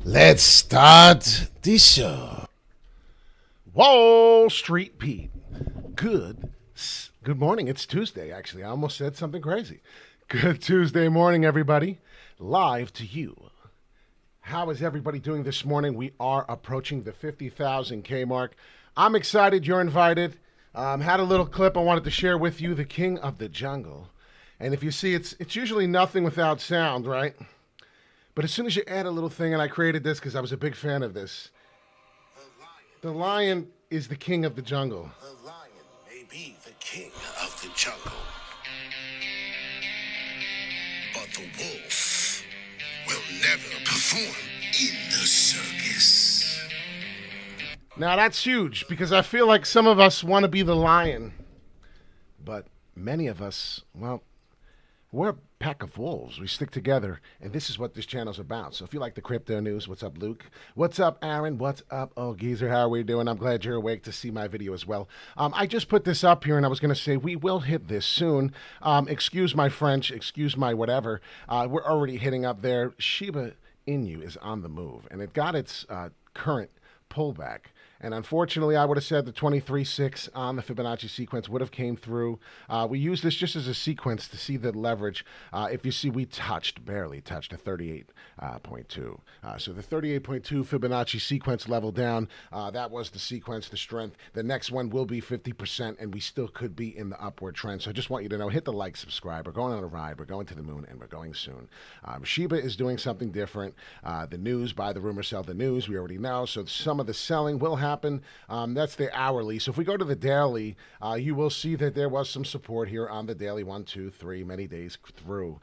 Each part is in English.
Let's start the show. Wall Street Pete. Good morning. It's Tuesday, actually. I almost said something crazy. Good Tuesday morning, everybody. Live to you. How is everybody doing this morning? We are approaching the 50,000K mark. I'm excited. You're invited. Had a little clip I wanted to share with you, the king of the jungle. And if you see, it's usually nothing without sound, right? But as soon as you add a little thing, and I created this because I was a big fan of this. The lion is the king of the jungle. The lion may be the king of the jungle, but the wolf will never perform in the circus. Now that's huge because I feel like some of us want to be the lion, but many of us, well, we're a pack of wolves. We stick together, and this is what this channel's about. So if you like the crypto news, what's up, Luke? What's up, Aaron? What's up, oh, Geezer? How are we doing? I'm glad you're awake to see my video as well. I just put this up here, and I was going to say we will hit this soon. Excuse my French, excuse my whatever. We're already hitting up there. Shiba Inu is on the move, and it got its current pullback. And unfortunately, I would have said the 23.6 on the Fibonacci sequence would have came through. We use this just as a sequence to see the leverage. If you see, we barely touched a 38.2. So the 38.2 Fibonacci sequence level down, that was the sequence, the strength. The next one will be 50%, and we still could be in the upward trend. So I just want you to know, hit the like, subscribe. We're going on a ride. We're going to the moon, and we're going soon. Shiba is doing something different. The news, buy the rumor, sell the news. We already know. So some of the selling will happen. That's the hourly. So if we go to the daily, you will see that there was some support here on the daily 1, 2, 3, many days through.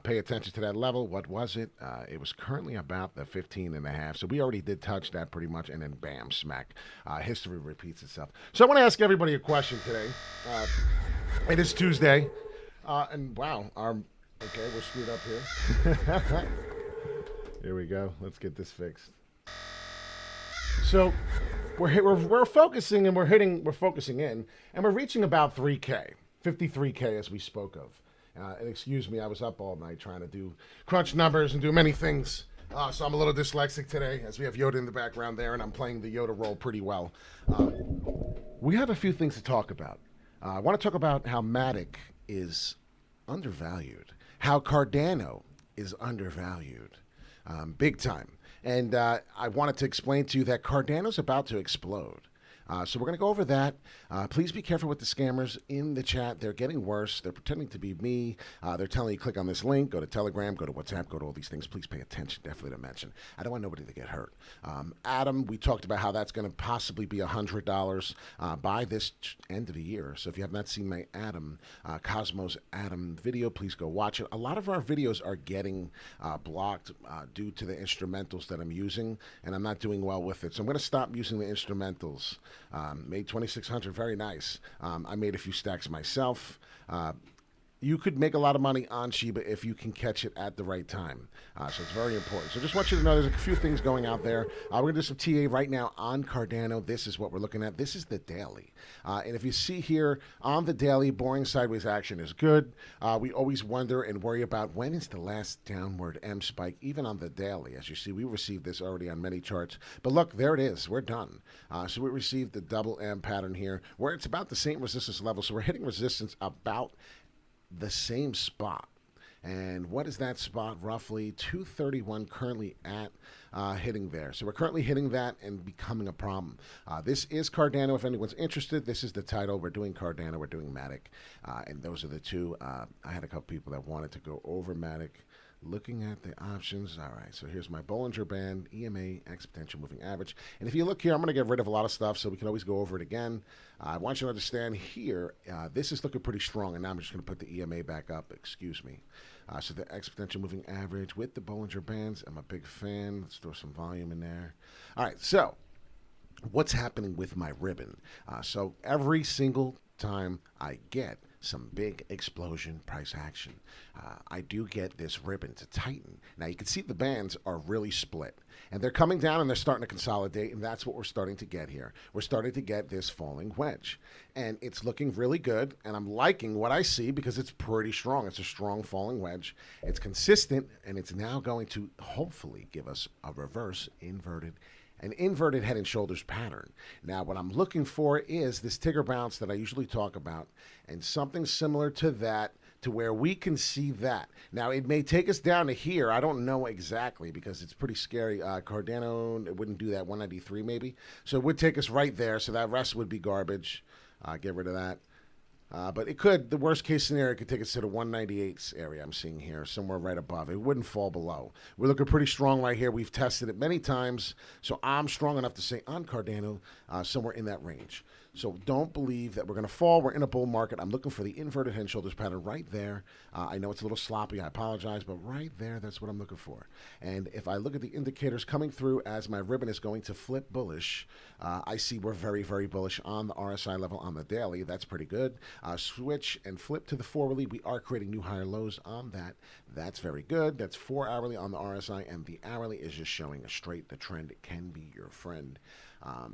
Pay attention to that level. What was it? It was currently about the 15.5. So we already did touch that pretty much, and then bam, smack. History repeats itself. So I want to ask everybody a question today. It is Tuesday, and wow, okay, we're screwed up here. Here we go. Let's get this fixed. So we're focusing and we're focusing in, and we're reaching about 3K, 53K as we spoke of. And excuse me, I was up all night trying to do crunch numbers and do many things. So I'm a little dyslexic today, as we have Yoda in the background there, and I'm playing the Yoda role pretty well. We have a few things to talk about. I want to talk about how Matic is undervalued, how Cardano is undervalued, big time. And I wanted to explain to you that Cardano's about to explode. So we're going to go over that. Please be careful with the scammers in the chat. They're getting worse. They're pretending to be me. They're telling you click on this link, go to Telegram, go to WhatsApp, go to all these things. Please pay attention, definitely to mention. I don't want nobody to get hurt. Adam, we talked about how that's going to possibly be $100 by this end of the year. So if you have not seen my Cosmos Adam video, please go watch it. A lot of our videos are getting blocked due to the instrumentals that I'm using, and I'm not doing well with it. So I'm going to stop using the instrumentals. Made 2,600, very nice. I made a few stacks myself. You could make a lot of money on Shiba if you can catch it at the right time. So it's very important. So just want you to know there's a few things going out there. We're going to do some TA right now on Cardano. This is what we're looking at. This is the daily. And if you see here on the daily, boring sideways action is good. We always wonder and worry about when is the last downward M spike, even on the daily. As you see, we received this already on many charts. But look, there it is. We're done. So we received the double M pattern here where it's about the same resistance level. So we're hitting resistance about the same spot. And what is that spot? Roughly 231 currently at hitting there. So we're currently hitting that and becoming a problem. This is Cardano. If anyone's interested, this is the title. We're doing Cardano. We're doing Matic. And those are the two. I had a couple people that wanted to go over Matic. Looking at the options. All right, so here's my Bollinger Band, EMA, exponential moving average. And if you look here, I'm going to get rid of a lot of stuff so we can always go over it again. I want you to understand here, this is looking pretty strong. And now I'm just going to put the EMA back up. Excuse me. So the exponential moving average with the Bollinger Bands. I'm a big fan. Let's throw some volume in there. All right, so what's happening with my ribbon? So every single time I get some big explosion price action, I do get this ribbon to tighten. Now you can see the bands are really split and they're coming down and they're starting to consolidate, and that's what we're starting to get here. We're starting to get this falling wedge and it's looking really good, and I'm liking what I see because it's pretty strong. It's a strong falling wedge. It's consistent, and it's now going to hopefully give us a reverse an inverted head and shoulders pattern. Now, what I'm looking for is this Tigger bounce that I usually talk about, and something similar to that, to where we can see that. Now, it may take us down to here. I don't know exactly because it's pretty scary. Cardano, it wouldn't do that, 193 maybe. So it would take us right there. So that rest would be garbage. Get rid of that. But it could, the worst case scenario, could take us to the 198 area I'm seeing here, somewhere right above. It wouldn't fall below. We're looking pretty strong right here. We've tested it many times, so I'm strong enough to say on Cardano, somewhere in that range. So don't believe that we're going to fall. We're in a bull market. I'm looking for the inverted head and shoulders pattern right there. I know it's a little sloppy. I apologize, but right there, that's what I'm looking for. And if I look at the indicators coming through as my ribbon is going to flip bullish, I see we're very, very bullish on the RSI level on the daily. That's pretty good. Switch and flip to the 4-hourly. We are creating new higher lows on that. That's very good. That's 4-hourly on the RSI, and the hourly is just showing a straight. The trend can be your friend.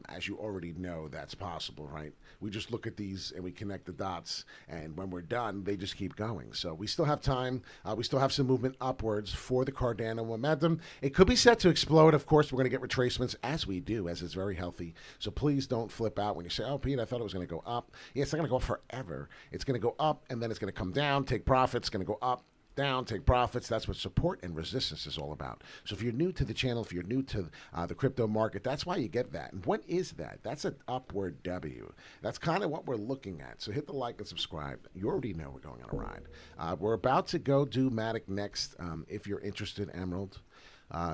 As you already know, that's possible, right? We just look at these and we connect the dots, and when we're done, they just keep going. So we still have time. We still have some movement upwards for the Cardano momentum. It could be set to explode. Of course, we're going to get retracements, as we do, as it's very healthy. So please don't flip out when you say, oh, Pete, I thought it was going to go up. Yeah, it's not going to go forever. It's going to go up, and then it's going to come down, take profits. It's going to go up, down, take profits. That's what support and resistance is all about. So if you're new to the channel, if you're new to the crypto market, that's why you get that. And what is that? That's an upward W. That's kind of what we're looking at. So hit the like and subscribe. You already know we're going on a ride. We're about to go do Matic next, if you're interested, Emerald.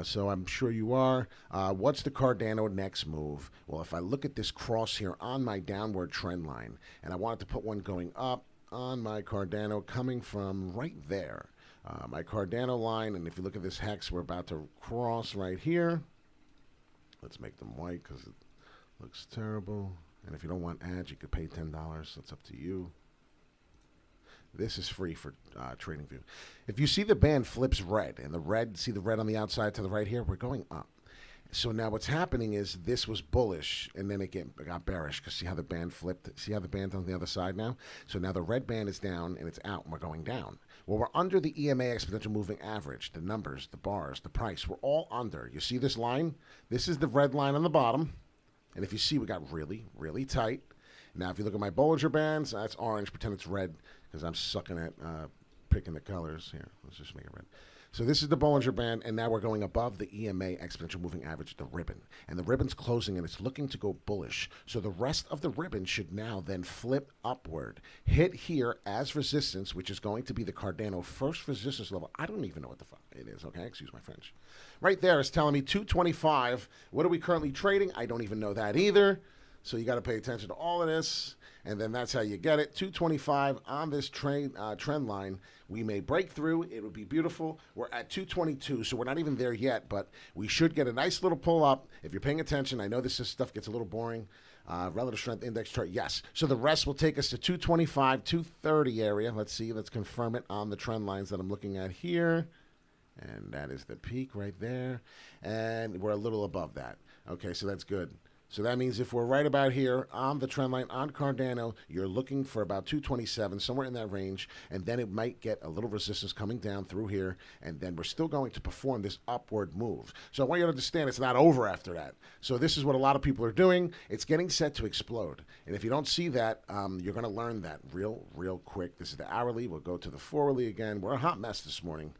So I'm sure you are. What's the Cardano next move? Well, if I look at this cross here on my downward trend line, and I wanted to put one going up on my Cardano coming from right there, my Cardano line, and if you look at this hex, we're about to cross right here. Let's make them white because it looks terrible. And if you don't want ads, you could pay $10. That's up to you. This is free for TradingView. If you see the band flips red, and the red, see the red on the outside to the right here, we're going up. So now what's happening is this was bullish, and then it got bearish, because see how the band flipped? See how the band's on the other side now? So now the red band is down, and it's out, and we're going down. Well, we're under the EMA exponential moving average. The numbers, the bars, the price, we're all under. You see this line? This is the red line on the bottom. And if you see, we got really, really tight. Now, if you look at my Bollinger Bands, that's orange. Pretend it's red, because I'm sucking at picking the colors. Here, let's just make it red. So this is the Bollinger Band, and now we're going above the EMA exponential moving average, the ribbon. And the ribbon's closing, and it's looking to go bullish. So the rest of the ribbon should now then flip upward, hit here as resistance, which is going to be the Cardano first resistance level. I don't even know what the fuck it is, okay? Excuse my French. Right there is telling me 225. What are we currently trading? I don't even know that either. So you got to pay attention to all of this, and then that's how you get it. 225 on this trend line. We may break through. It would be beautiful. We're at 222, so we're not even there yet, but we should get a nice little pull up. If you're paying attention, I know this stuff gets a little boring. Relative strength index chart, yes. So the rest will take us to 225, 230 area. Let's see. Let's confirm it on the trend lines that I'm looking at here. And that is the peak right there. And we're a little above that. Okay, so that's good. So that means if we're right about here on the trend line on Cardano, you're looking for about 227, somewhere in that range, and then it might get a little resistance coming down through here, and then we're still going to perform this upward move. So I want you to understand it's not over after that. So this is what a lot of people are doing. It's getting set to explode. And if you don't see that, you're going to learn that real quick. This is the hourly. We'll go to the 4-hourly again. We're a hot mess this morning.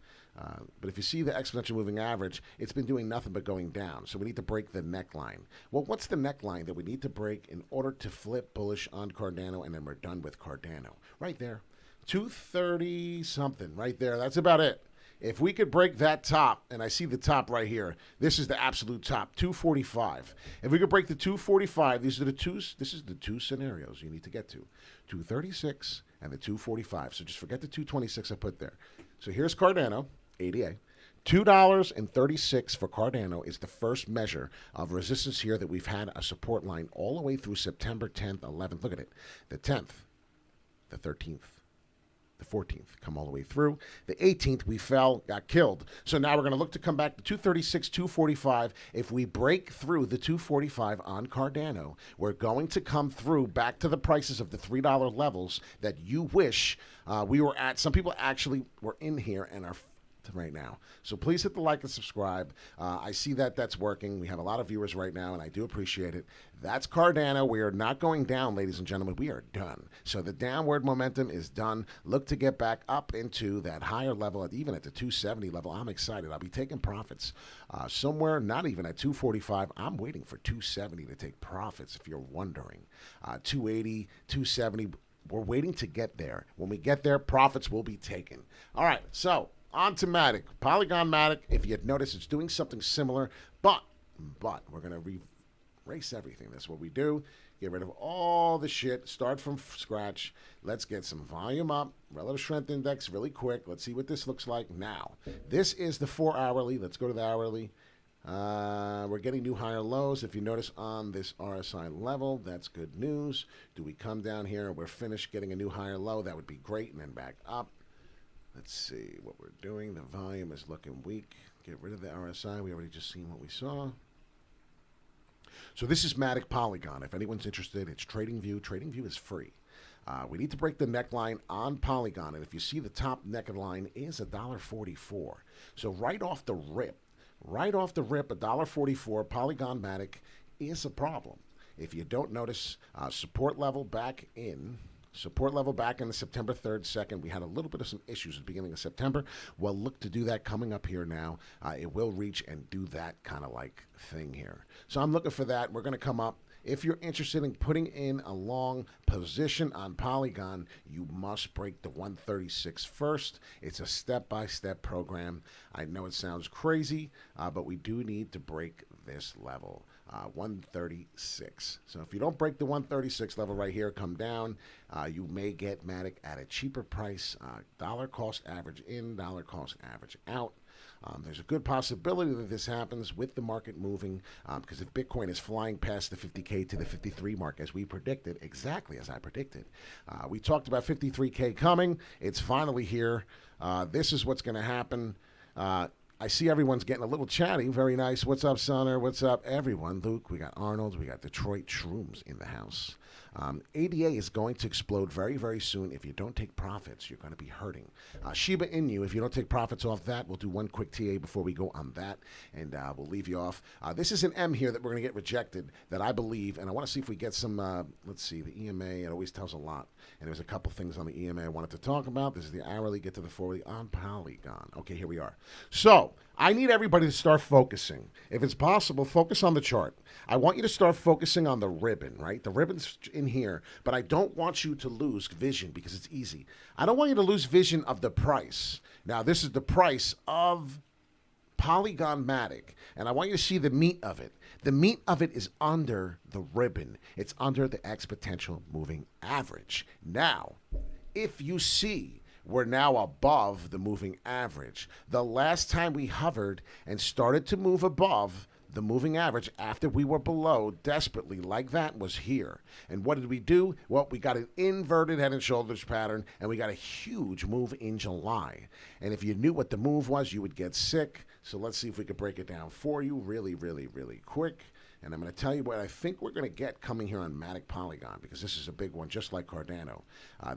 But if you see the exponential moving average, it's been doing nothing but going down. So we need to break the neckline. Well, what's the neckline that we need to break in order to flip bullish on Cardano, and then we're done with Cardano? Right there. 230 something right there. That's about it. If we could break that top, and I see the top right here, this is the absolute top, 245. If we could break the 245, this is the two scenarios you need to get to. 236 and the 245. So just forget the 226 I put there. So here's Cardano, ADA. $2.36 for Cardano is the first measure of resistance here that we've had a support line all the way through September 10th, 11th. Look at it. The 10th, the 13th, the 14th, come all the way through. The 18th, we fell, got killed. So now we're going to look to come back to 236, 245. If we break through the 245 on Cardano, we're going to come through back to the prices of the $3 levels that you wish we were at. Some people actually were in here and are right now. So please hit the like and subscribe. I see that that's working. We have a lot of viewers right now, and I do appreciate it. That's Cardano. We are not going down, ladies and gentlemen. We are done. So the downward momentum is done. Look to get back up into that higher level, even at the 270 level. I'm excited. I'll be taking profits somewhere, not even at 245. I'm waiting for 270 to take profits, if you're wondering. 280, 270. We're waiting to get there. When we get there, profits will be taken. All right, so on to Matic. Polygon-Matic, if you had noticed, it's doing something similar, but we're going to erase everything. That's what we do. Get rid of all the shit. Start from scratch. Let's get some volume up. Relative strength index really quick. Let's see what this looks like now. This is the 4-hourly. Let's go to the hourly. We're getting new higher lows. If you notice on this RSI level, that's good news. Do we come down here and we're finished getting a new higher low? That would be great. And then back up. Let's see what we're doing. The volume is looking weak. Get rid of the RSI. We already just seen what we saw. So this is Matic Polygon. If anyone's interested, it's TradingView. TradingView is free. We need to break the neckline on Polygon. And if you see the top neckline is $1.44. So right off the rip, $1.44, Polygon-Matic is a problem. If you don't notice, support level back in the September 3rd, 2nd. We had a little bit of some issues at the beginning of September. We'll look to do that coming up here now. It will reach and do that kind of like thing here. So I'm looking for that. We're going to come up. If you're interested in putting in a long position on Polygon, you must break the 136 first. It's a step-by-step program. I know it sounds crazy, but we do need to break this level. 136. So if you don't break the 136 level right here, come down, you may get Matic at a cheaper price. Dollar cost average in, dollar cost average out. There's a good possibility that this happens with the market moving, because if Bitcoin is flying past the 50K to the 53 mark, as we predicted, exactly as I predicted. We talked about 53K coming. It's finally here. This is what's going to happen. I see everyone's getting a little chatty. Very nice. What's up, Sonner? What's up, everyone? Luke, we got Arnold. We got Detroit Shrooms in the house. ADA is going to explode very, very soon. If you don't take profits, you're going to be hurting. Shiba Inu, if you don't take profits off that, we'll do one quick TA before we go on that, and we'll leave you off. This is an M here that we're going to get rejected that I believe, and I want to see if we get some, let's see, the EMA. It always tells a lot, and there's a couple things on the EMA I wanted to talk about. This is the hourly, get to the 40 on Polygon. Okay, here we are. So I need everybody to start focusing. If it's possible, focus on the chart. I want you to start focusing on the ribbon, right? The ribbon's in here, but I don't want you to lose vision because it's easy. I don't want you to lose vision of the price. Now, this is the price of Polygon-Matic, and I want you to see the meat of it. The meat of it is under the ribbon. It's under the exponential moving average. Now, if you see, we're now above the moving average. The last time we hovered and started to move above the moving average after we were below desperately like that was here. And what did we do? Well, we got an inverted head and shoulders pattern, and we got a huge move in July. And if you knew what the move was, you would get sick. So let's see if we could break it down for you really, really, really quick. And I'm going to tell you what I think we're going to get coming here on Matic Polygon, because this is a big one, just like Cardano.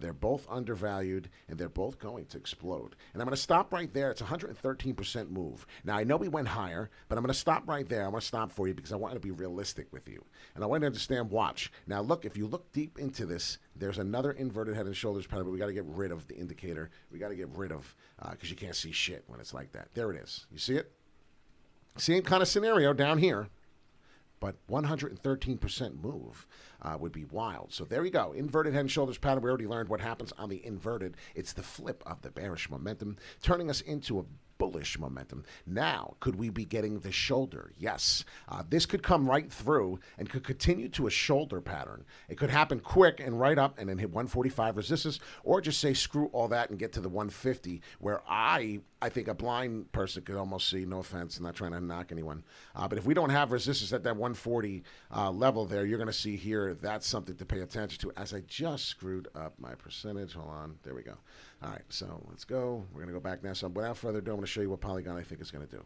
They're both undervalued, and they're both going to explode. And I'm going to stop right there. It's a 113% move. Now, I know we went higher, but I'm going to stop right there. I want to stop for you because I want to be realistic with you. And I want to understand, watch. Now, look, if you look deep into this, there's another inverted head and shoulders pattern, but we got to get rid of the indicator. We got to get rid of, because you can't see shit when it's like that. There it is. You see it? Same kind of scenario down here. But 113% move would be wild. So there you go. Inverted head and shoulders pattern. We already learned what happens on the inverted. It's the flip of the bearish momentum, turning us into a bullish momentum. Now, could we be getting the shoulder? Yes. This could come right through and could continue to a shoulder pattern. It could happen quick and right up and then hit 145 resistance, or just say screw all that and get to the 150, where I think a blind person could almost see, no offense, I'm not trying to knock anyone, but if we don't have resistance at that 140 level there, you're going to see here, that's something to pay attention to. As I just screwed up my percentage, hold on, there we go. All right, so let's go. We're going to go back now. So without further ado, I'm going to show you what Polygon I think is going to do.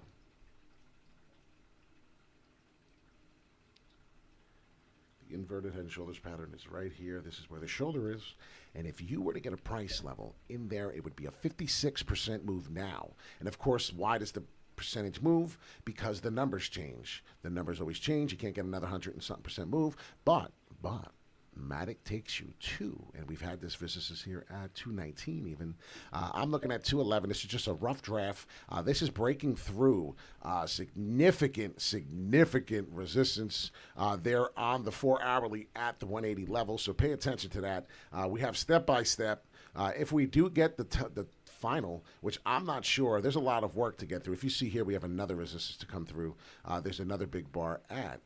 The inverted head and shoulders pattern is right here. This is where the shoulder is. And if you were to get a price level in there, it would be a 56% move now. And of course, why does the percentage move? Because the numbers change. The numbers always change. You can't get another 100 and something percent move. But Matic takes you to, and we've had this resistance here at 219 even. I'm looking at 211. This is just a rough draft. This is breaking through significant resistance there on the 4-hourly at the 180 level. So pay attention to that. We have step by step. If we do get the final, which I'm not sure, there's a lot of work to get through. If you see here, we have another resistance to come through. There's another big bar at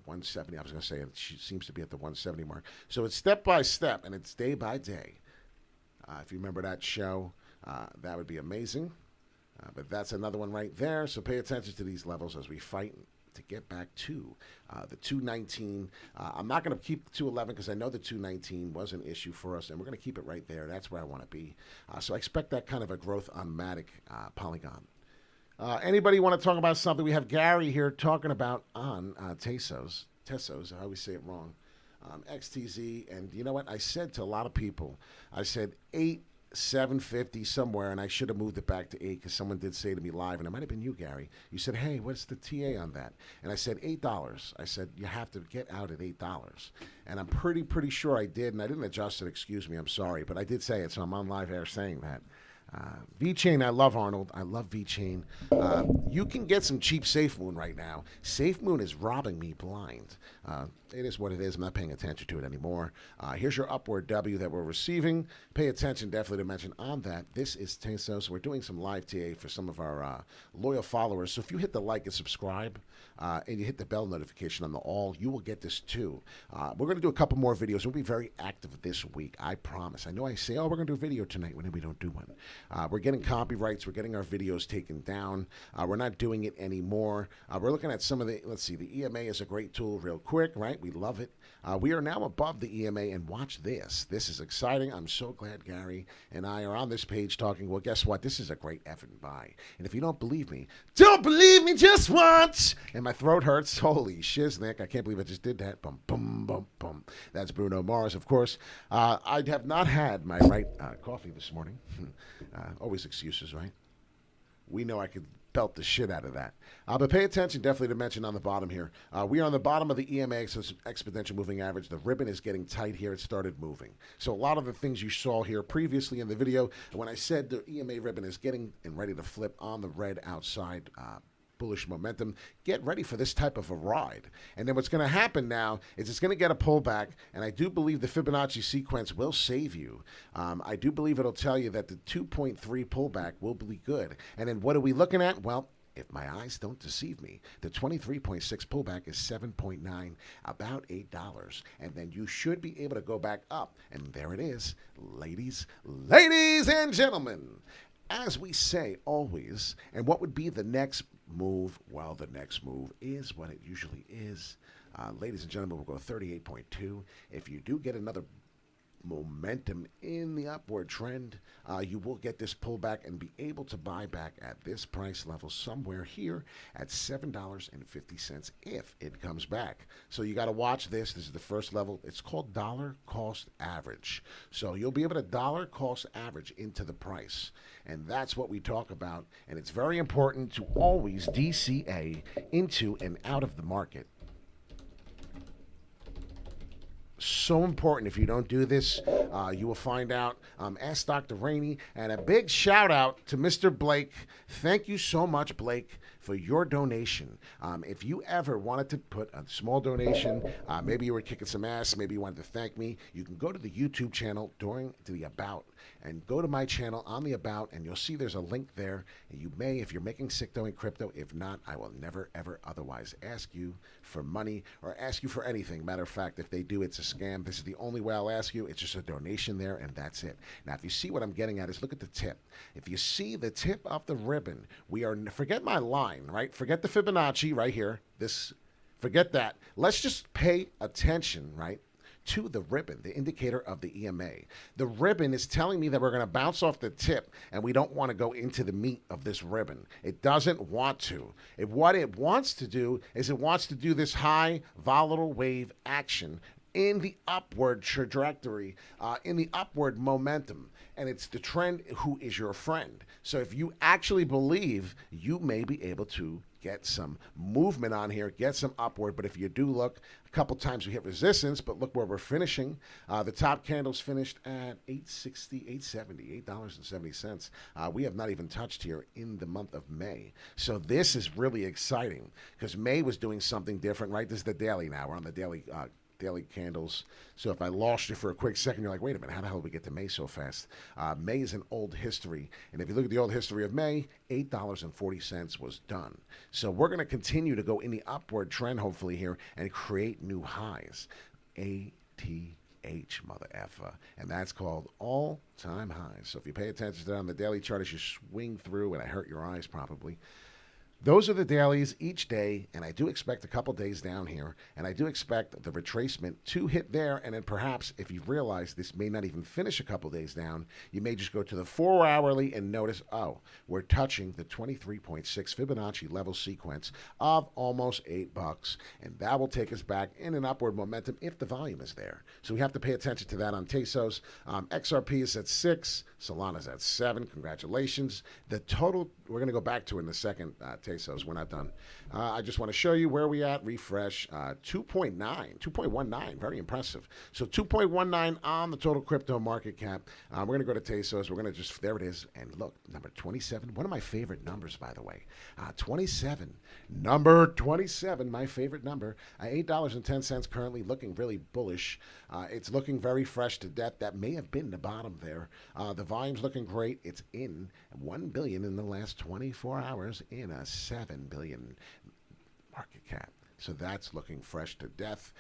170. I was going to say it seems to be at the 170 mark. So it's step by step and it's day by day. If you remember that show, that would be amazing. But that's another one right there. So pay attention to these levels as we fight to get back to the 219. I'm not going to keep the 211 because I know the 219 was an issue for us, and we're going to keep it right there. That's where I want to be. So I expect that kind of a growth on Matic Polygon. Anybody want to talk about something? We have Gary here talking about on Tesos. I always say it wrong. XTZ. And you know what? I said to a lot of people, I said 750 somewhere, and I should have moved it back to 8 because someone did say to me live, and it might have been you, Gary. You said, hey, what's the TA on that? And I said, $8. I said, you have to get out at $8. And I'm pretty sure I did, and I didn't adjust it. Excuse me. I'm sorry. But I did say it, so I'm on live air saying that. VeChain, I love Arnold. I love VeChain. You can get some cheap SafeMoon right now. SafeMoon is robbing me blind. It is what it is. I'm not paying attention to it anymore. Here's your upward W that we're receiving. Pay attention, definitely, to mention on that. This is Tesos. We're doing some live TA for some of our loyal followers. So if you hit the like and subscribe and you hit the bell notification on the all, you will get this too. We're going to do a couple more videos. We'll be very active this week. I promise. I know I say, oh, we're going to do a video tonight when we don't do one. We're getting copyrights. We're getting our videos taken down. We're not doing it anymore. We're looking at some of the, let's see, the EMA is a great tool real quick, right? We love it. We are now above the EMA, and watch this. This is exciting. I'm so glad Gary and I are on this page talking. Well, guess what? This is a great effing buy. And if you don't believe me, just watch. And my throat hurts. Holy shiznick. I can't believe I just did that. Bum, bum, bum, bum. That's Bruno Mars, of course. I have not had my right coffee this morning. Always excuses, right? We know I could belt the shit out of that. But pay attention, definitely, to mention on the bottom here. We are on the bottom of the EMA, so it's exponential moving average. The ribbon is getting tight here. It started moving. So a lot of the things you saw here previously in the video, when I said the EMA ribbon is getting and ready to flip on the red outside, bullish momentum, get ready for this type of a ride. And then what's going to happen now is it's going to get a pullback, and I do believe the Fibonacci sequence will save you. I do believe it'll tell you that the 2.3 pullback will be good. And then what are we looking at? Well, if my eyes don't deceive me, the 23.6 pullback is 7.9, about $8. And then you should be able to go back up. And there it is, ladies and gentlemen. As we say always, and what would be the next move? Well, the next move is what it usually is. Ladies and gentlemen, we'll go 38.2. If you do get another momentum in the upward trend, you will get this pullback and be able to buy back at this price level somewhere here at $7.50 if it comes back. So you got to watch this. This is the first level. It's called dollar cost average. So you'll be able to dollar cost average into the price. And that's what we talk about. And it's very important to always DCA into and out of the market. So important. If you don't do this, you will find out. Ask Dr. Rainey. And a big shout out to Mr. Blake. Thank you so much, Blake, for your donation. If you ever wanted to put a small donation, maybe you were kicking some ass, maybe you wanted to thank me, you can go to the YouTube channel during the About and go to my channel on the About, and you'll see there's a link there. And you may, if you're making sick dough in crypto. If not, I will never, ever otherwise ask you for money or ask you for anything. Matter of fact, if they do, it's a scam. This is the only way I'll ask you. It's just a donation there, and that's it. Now, if you see what I'm getting at is look at the tip. If you see the tip of the ribbon, we are, forget my line, right? Forget the Fibonacci right here. Forget that. Let's just pay attention, right, to the ribbon, the indicator of the EMA. The ribbon is telling me that we're going to bounce off the tip, and we don't want to go into the meat of this ribbon. It doesn't want to. What it wants to do is it wants to do this high volatile wave action in the upward trajectory, in the upward momentum. And it's the trend who is your friend. So if you actually believe, you may be able to get some movement on here, get some upward. But if you do look, a couple times we hit resistance, but look where we're finishing. The top candles finished at $8.70. We have not even touched here in the month of May. So this is really exciting because May was doing something different, right? This is the daily now. We're on the daily candles. So if I lost you for a quick second, you're like, wait a minute, how the hell did we get to May so fast? May is an old history. And if you look at the old history of May, $8.40 was done. So we're going to continue to go in the upward trend, hopefully here, and create new highs. ATH, mother effer. And that's called all-time highs. So if you pay attention to that on the daily chart as you swing through, and I hurt your eyes probably, those are the dailies each day, and I do expect a couple days down here, and I do expect the retracement to hit there, and then perhaps if you realize this may not even finish a couple days down, you may just go to the 4-hourly and notice, oh, we're touching the 23.6 Fibonacci level sequence of almost $8, and that will take us back in an upward momentum if the volume is there. So we have to pay attention to that on Tesos. XRP is at 6, Solana's at 7. Congratulations. The total, we're going to go back to in a second, Tesos. We're not done. I just want to show you where we at. Refresh 2.19, very impressive. So 2.19 on the total crypto market cap. We're going to go to Tesos. We're going to just, there it is. And look, number 27, one of my favorite numbers, by the way. 27, number 27, my favorite number. $8.10 currently, looking really bullish. It's looking very fresh to death. That may have been the bottom there. The volume's looking great. It's in 1 billion in the last 24 hours in a 7 billion market cap. So that's looking fresh to death.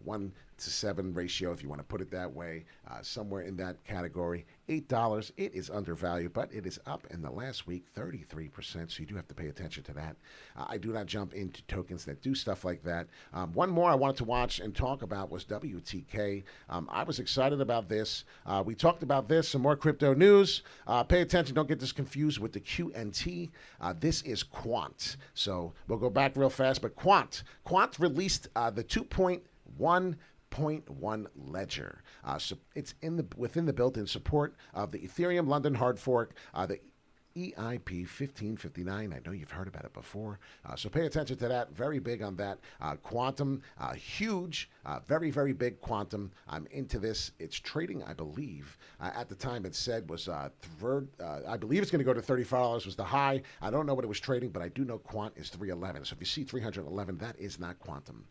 1 to 7 ratio, if you want to put it that way, somewhere in that category. $8, it is undervalued, but it is up in the last week 33%, so you do have to pay attention to that. I do not jump into tokens that do stuff like that. One more I wanted to watch and talk about was WTK. I was excited about this. We talked about this, some more crypto news. Pay attention, don't get this confused with the QNT. This is Quant. So we'll go back real fast, but Quant released the 2.1.1 ledger. So it's within the built-in support of the Ethereum London hard fork, the EIP 1559. I know you've heard about it before. So pay attention to that. Very big on that. Quantum, huge, very, very big quantum. I'm into this. It's trading, I believe. At the time it said was I believe it's going to go to $35 was the high. I don't know what it was trading, but I do know Quant is 311. So if you see 311, that is not quantum.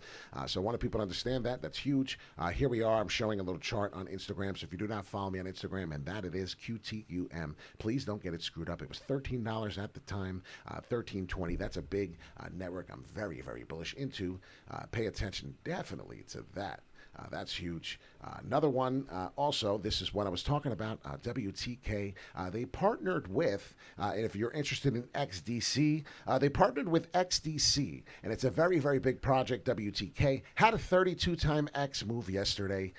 So I want people to understand that. That's huge. Here we are. I'm showing a little chart on Instagram. So if you do not follow me on Instagram, and that it is QTUM, please don't get it screwed up. It was $13 at the time, $13.20. That's a big network I'm very, very bullish into. Pay attention definitely to that. That's huge. Another one, also, this is what I was talking about, WTK. They partnered with, if you're interested in XDC, they partnered with XDC, and it's a very, very big project. WTK had a 32-time X move yesterday.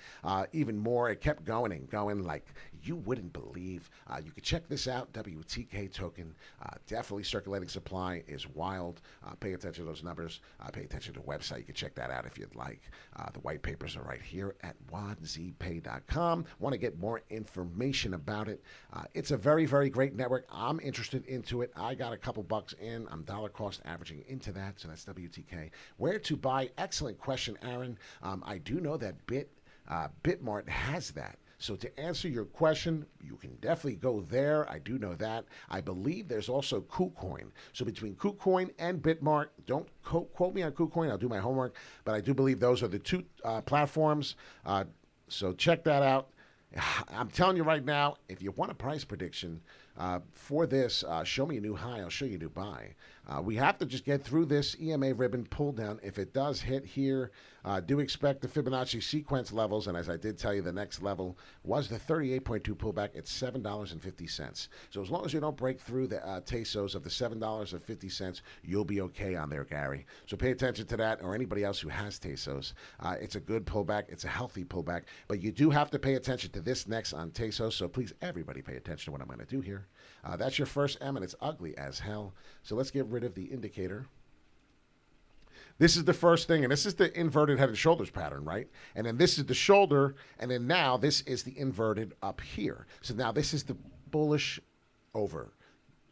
Even more, it kept going and going like you wouldn't believe. You can check this out, WTK token. Definitely circulating supply is wild. Pay attention to those numbers. Pay attention to the website. You can check that out if you'd like. The white papers are right here at wadzpay.com. Want to get more information about it. It's a very, very great network. I'm interested into it. I got a couple bucks in. I'm dollar cost averaging into that, so that's WTK. Where to buy? Excellent question, Aaron. I do know that Bitmart has that. So to answer your question, you can definitely go there. I do know that. I believe there's also KuCoin. So between KuCoin and Bitmark, don't quote me on KuCoin. I'll do my homework. But I do believe those are the two platforms. So check that out. I'm telling you right now, if you want a price prediction for this, show me a new high. I'll show you a new buy. We have to just get through this EMA ribbon pull down. If it does hit here, do expect the Fibonacci sequence levels. And as I did tell you, the next level was the 38.2 pullback at $7.50. So as long as you don't break through the Tesos of the $7.50, you'll be okay on there, Gary. So pay attention to that, or anybody else who has Tesos. It's a good pullback. It's a healthy pullback. But you do have to pay attention to this next on Tesos. So please, everybody, pay attention to what I'm going to do here. That's your first M, and it's ugly as hell. So let's get rid of the indicator. This is the first thing, and this is the inverted head and shoulders pattern, right? And then this is the shoulder, and then now this is the inverted up here. So now this is the bullish over.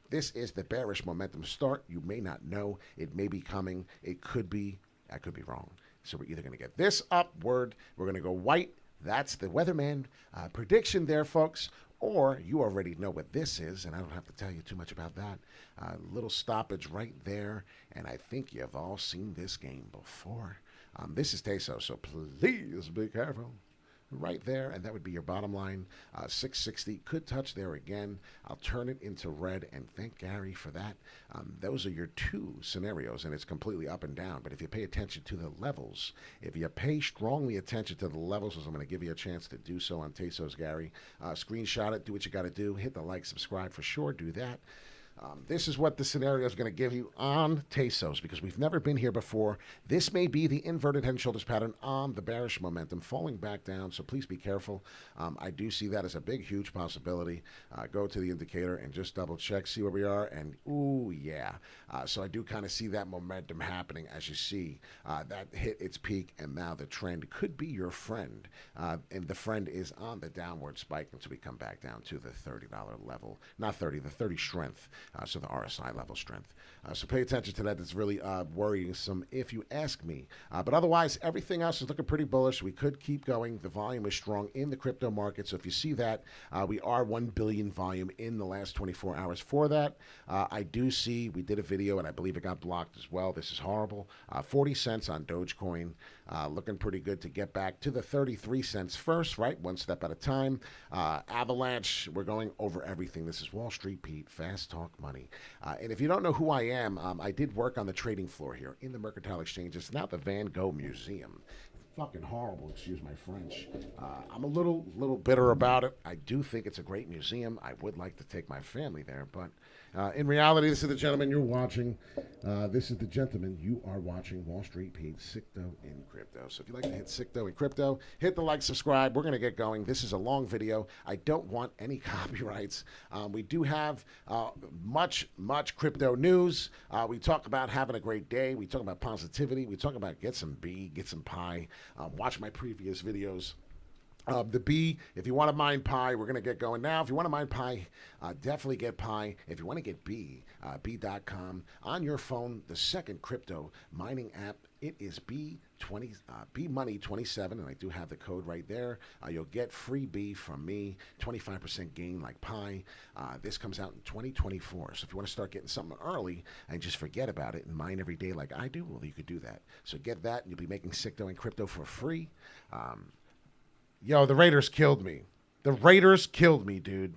This is the bearish momentum start. You may not know. It may be coming. It could be. I could be wrong. So we're either going to get this upward. We're going to go white. That's the weatherman prediction there, folks. Or you already know what this is, and I don't have to tell you too much about that. Little stoppage right there, and I think you've all seen this game before. This is Tesos, so please be careful. Right there, and that would be your bottom line. 660 could touch there again. I'll turn it into red, and thank Gary for that. Those are your two scenarios, and it's completely up and down. But if you pay attention to the levels, if you pay strongly attention to the levels, as I'm going to give you a chance to do so on Tesos, Gary, screenshot it, do what you got to do. Hit the like, subscribe for sure, do that. This is what the scenario is going to give you on Tesos, because we've never been here before. This may be the inverted head and shoulders pattern on the bearish momentum falling back down, so please be careful. I do see that as a big, huge possibility. Go to the indicator and just double check, see where we are, and ooh, yeah. So I do kind of see that momentum happening as you see that hit its peak, and now the trend could be your friend. And the friend is on the downward spike until we come back down to the $30 level. Not 30, the 30 strength. So the RSI level strength. So pay attention to that. That's really worrisome if you ask me. But otherwise, everything else is looking pretty bullish. We could keep going. The volume is strong in the crypto market. So if you see that, we are 1 billion volume in the last 24 hours for that. I do see, we did a video, and I believe it got blocked as well. This is horrible. 40 cents on Dogecoin. Looking pretty good to get back to the 33 cents first, right? One step at a time. Avalanche, we're going over everything. This is Wall Street Pete, fast talk money. And if you don't know who I am, I did work on the trading floor here in the Mercantile Exchange. It's now the Van Gogh Museum. Fucking horrible, excuse my French. I'm a little bitter about it. I do think it's a great museum. I would like to take my family there, but in reality, this is the gentleman you're watching. This is the gentleman you are watching, Wall Street Pete, Sicto in Crypto. So if you'd like to hit Sicto in Crypto, hit the like, subscribe. We're going to get going. This is a long video. I don't want any copyrights. We do have much crypto news. We talk about having a great day. We talk about positivity. We talk about get some B, get some pie. Watch my previous videos. The B, if you want to mine pi, we're going to get going now. If you want to mine pi, definitely get pi. If you want to get B, B.com on your phone, the second crypto mining app, it is B-Money27, and I do have the code right there. You'll get free B from me, 25% gain like pi. This comes out in 2024, so if you want to start getting something early and just forget about it and mine every day like I do, well, you could do that. So get that, and you'll be making Sicto and Crypto for free. Yo, the Raiders killed me. The Raiders killed me, dude.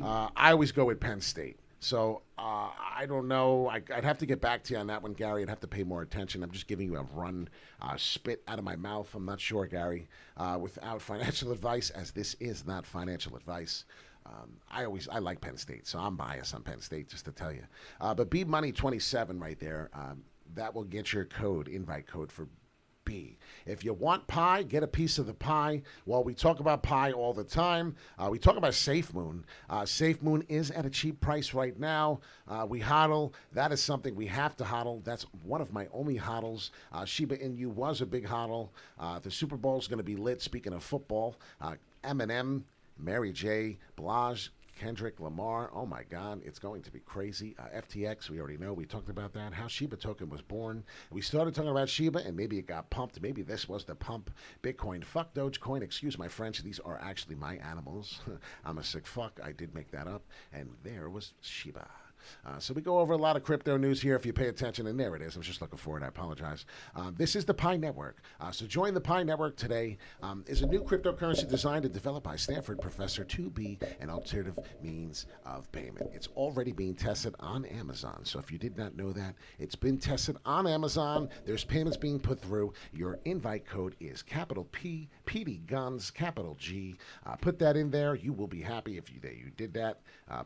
I always go with Penn State. So I don't know. I'd have to get back to you on that one, Gary. I'd have to pay more attention. I'm just giving you a run, spit out of my mouth. I'm not sure, Gary, without financial advice, as this is not financial advice. I like Penn State, so I'm biased on Penn State, just to tell you. But B-Money27 right there, that will get your code, invite code for B. If you want pie, get a piece of the pie. Well, we talk about pie all the time. We talk about SafeMoon. SafeMoon is at a cheap price right now. We hodl. That is something we have to hodl. That's one of my only hodls. Shiba Inu was a big hodl. The Super Bowl is going to be lit. Speaking of football, Eminem, Mary J. Blige, Kendrick Lamar. Oh my God, it's going to be crazy. FTX, we already know. We talked about that. How Shiba token was born. We started talking about Shiba, and maybe it got pumped. Maybe this was the pump. Bitcoin, fuck Dogecoin. Excuse my French. These are actually my animals. I'm a sick fuck. I did make that up. And there was Shiba. So we go over a lot of crypto news here if you pay attention, and there it is. I was just looking for it. I apologize. This is the Pi Network. So join the Pi Network today. Is a new cryptocurrency designed and developed by Stanford professor to be an alternative means of payment. It's already being tested on Amazon. So if you did not know that, it's been tested on Amazon. There's payments being put through. Your invite code is capital P, PD Guns, capital G. Put that in there. You will be happy if you did that.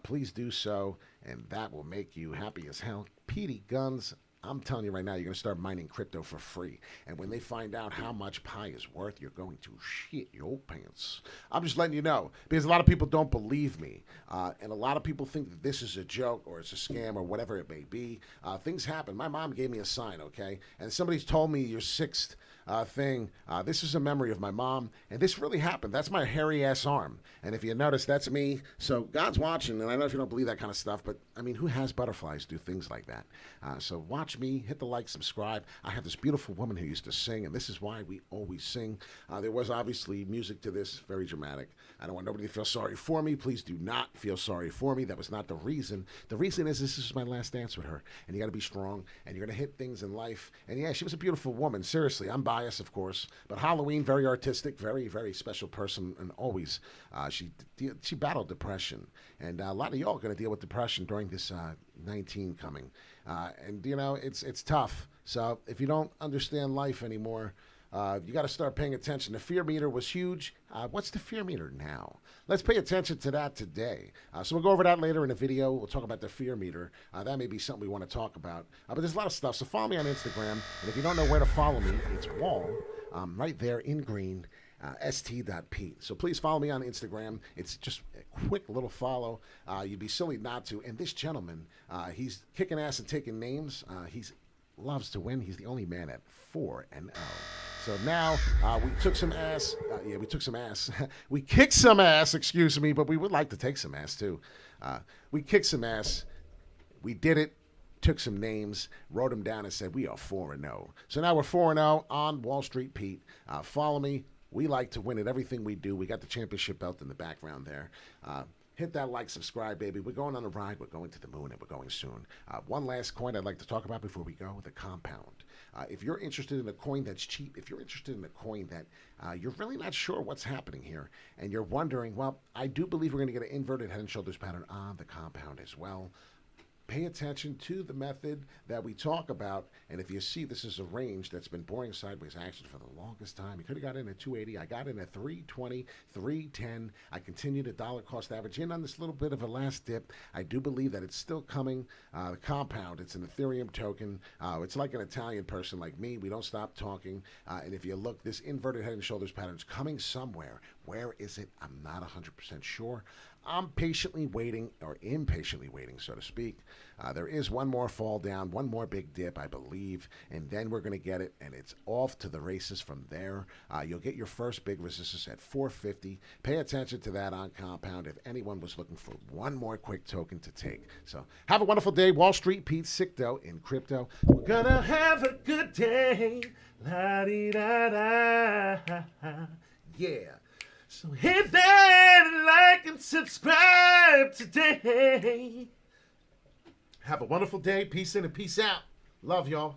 Please do so, and that will make you happy as hell. PD Guns, I'm telling you right now, you're going to start mining crypto for free. And when they find out how much Pi is worth, you're going to shit your pants. I'm just letting you know, because a lot of people don't believe me. And a lot of people think that this is a joke or it's a scam or whatever it may be. Things happen. My mom gave me a sign, okay? And somebody's told me your sixth thing. This is a memory of my mom, and this really happened. That's my hairy ass arm, and if you notice, that's me. So God's watching, and I know if you don't believe that kind of stuff, but I mean, who has butterflies do things like that? So watch me, hit the like, subscribe. I have this beautiful woman who used to sing, and this is why we always sing. There was obviously music to this, very dramatic. I don't want nobody to feel sorry for me. Please do not feel sorry for me. That was not the reason. The reason is this is my last dance with her, and you got to be strong, and you're going to hit things in life. And yeah, she was a beautiful woman. Seriously, I'm biased, of course, but Halloween, very artistic, very, very special person, and always she battled depression, and a lot of y'all are going to deal with depression during this 19 coming, and you know it's tough. So if you don't understand life anymore, you got to start paying attention. The fear meter was huge. What's the fear meter now? Let's pay attention to that today. So we'll go over that later in the video. We'll talk about the fear meter. That may be something we want to talk about. But there's a lot of stuff. So follow me on Instagram. And if you don't know where to follow me, it's Wall, right there in green, st.pete. So please follow me on Instagram. It's just a quick little follow. You'd be silly not to. And this gentleman, he's kicking ass and taking names. He's loves to win. He's the only man at 4-0. So now we took some ass. We took some ass. We kicked some ass, excuse me, but we would like to take some ass too. We kicked some ass. We did it. Took some names, wrote them down, and said we are 4-0. So now we're 4-0 on Wall Street Pete. Follow me. We like to win at everything we do. We got the championship belt in the background there. Hit that like, subscribe, baby. We're going on a ride. We're going to the moon, and we're going soon. One last coin I'd like to talk about before we go, the compound. If you're interested in a coin that's cheap, if you're interested in a coin that you're really not sure what's happening here, and you're wondering, well, I do believe we're going to get an inverted head and shoulders pattern on the compound as well. Pay attention to the method that we talk about, and if you see this is a range that's been boring sideways action for the longest time. You could have got in at 280. I got in at 320, 310. I continued a dollar cost average in on this little bit of a last dip. I do believe that it's still coming. The compound, it's an Ethereum token. It's like an Italian person like me. We don't stop talking. And if you look, this inverted head and shoulders pattern is coming somewhere. Where is it? I'm not 100% sure. I'm patiently waiting, or impatiently waiting, so to speak. There is one more fall down, one more big dip, I believe, and then we're going to get it, and it's off to the races from there. You'll get your first big resistance at 450. Pay attention to that on compound if anyone was looking for one more quick token to take. So have a wonderful day. Wall Street Pete, Sicto in crypto. We're going to have a good day. La-dee-da-da. Yeah. So hit that like and subscribe today. Have a wonderful day. Peace in and peace out. Love y'all.